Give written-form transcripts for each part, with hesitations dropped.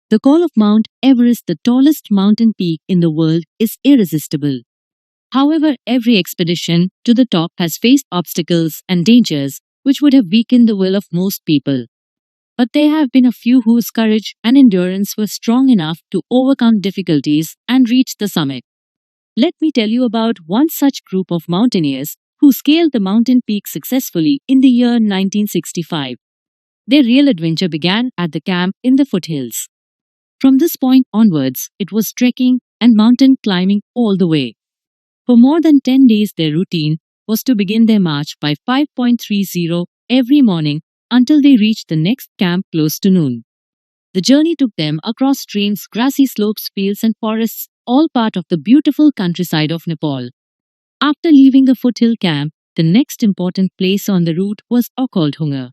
The call of Mount Everest, the tallest mountain peak in the world, is irresistible. However, every expedition to the top has faced obstacles and dangers which would have weakened the will of most people. But there have been a few whose courage and endurance were strong enough to overcome difficulties and reach the summit. Let me tell you about one such group of mountaineers who scaled the mountain peak successfully in the year 1965. Their real adventure began at the camp in the foothills. From this point onwards, it was trekking and mountain climbing all the way. For more than 10 days, their routine was to begin their march by 5:30 every morning until they reached the next camp close to noon. The journey took them across streams, grassy slopes, fields, and forests, all part of the beautiful countryside of Nepal. After leaving the foothill camp, the next important place on the route was Okaldhunga.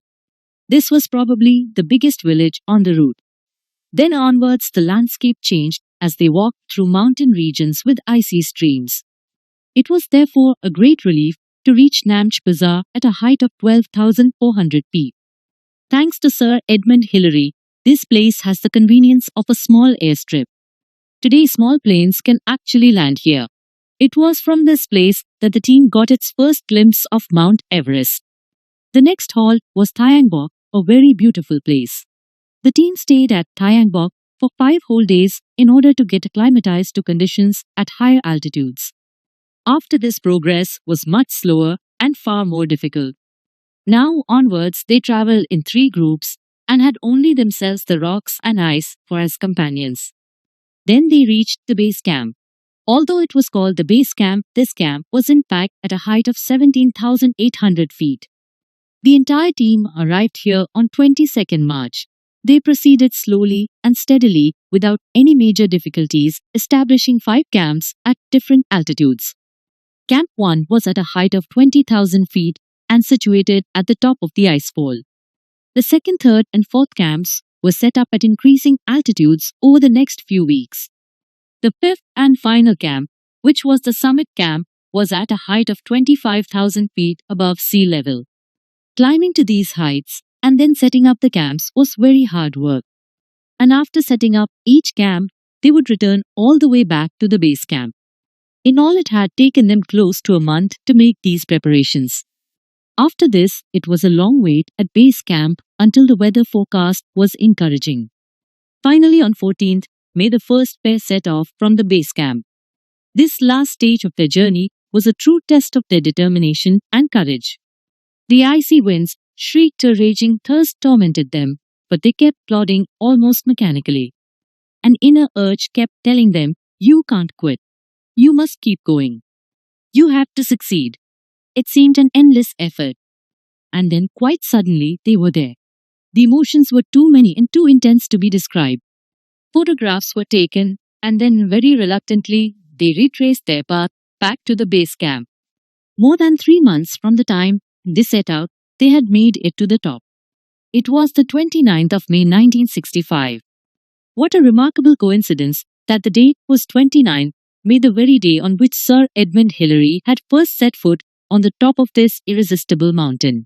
This was probably the biggest village on the route. Then onwards, the landscape changed as they walked through mountain regions with icy streams. It was therefore a great relief to reach Namche Bazaar at a height of 12,400 feet. Thanks to Sir Edmund Hillary, this place has the convenience of a small airstrip. Today, small planes can actually land here. It was from this place that the team got its first glimpse of Mount Everest. The next halt was Thayang-bok, a very beautiful place. The team stayed at Thayang-bok for 5 whole days in order to get acclimatized to conditions at higher altitudes. After this, progress was much slower and far more difficult. Now onwards, they traveled in 3 groups and had only themselves, the rocks and ice for as companions. Then they reached the base camp. Although it was called the base camp, this camp was in fact at a height of 17,800 feet. The entire team arrived here on 22nd March. They proceeded slowly and steadily without any major difficulties, establishing 5 camps at different altitudes. Camp 1 was at a height of 20,000 feet and situated at the top of the icefall. The second, third, and fourth camps were set up at increasing altitudes over the next few weeks. The fifth and final camp, which was the summit camp, was at a height of 25,000 feet above sea level. Climbing to these heights and then setting up the camps was very hard work. And after setting up each camp, they would return all the way back to the base camp. In all, it had taken them close to a month to make these preparations. After this, it was a long wait at base camp until the weather forecast was encouraging. Finally, on 14th May, the first pair set off from the base camp. This last stage of their journey was a true test of their determination and courage. The icy winds shrieked, a raging thirst tormented them, but they kept plodding almost mechanically. An inner urge kept telling them, "You can't quit. You must keep going. You have to succeed." It seemed an endless effort. And then quite suddenly they were there. The emotions were too many and too intense to be described. Photographs were taken, and then very reluctantly they retraced their path back to the base camp. More than 3 months from the time they set out, they had made it to the top. It was the 29th of May 1965. What a remarkable coincidence that the date was 29 May, the very day on which Sir Edmund Hillary had first set foot on the top of this irresistible mountain.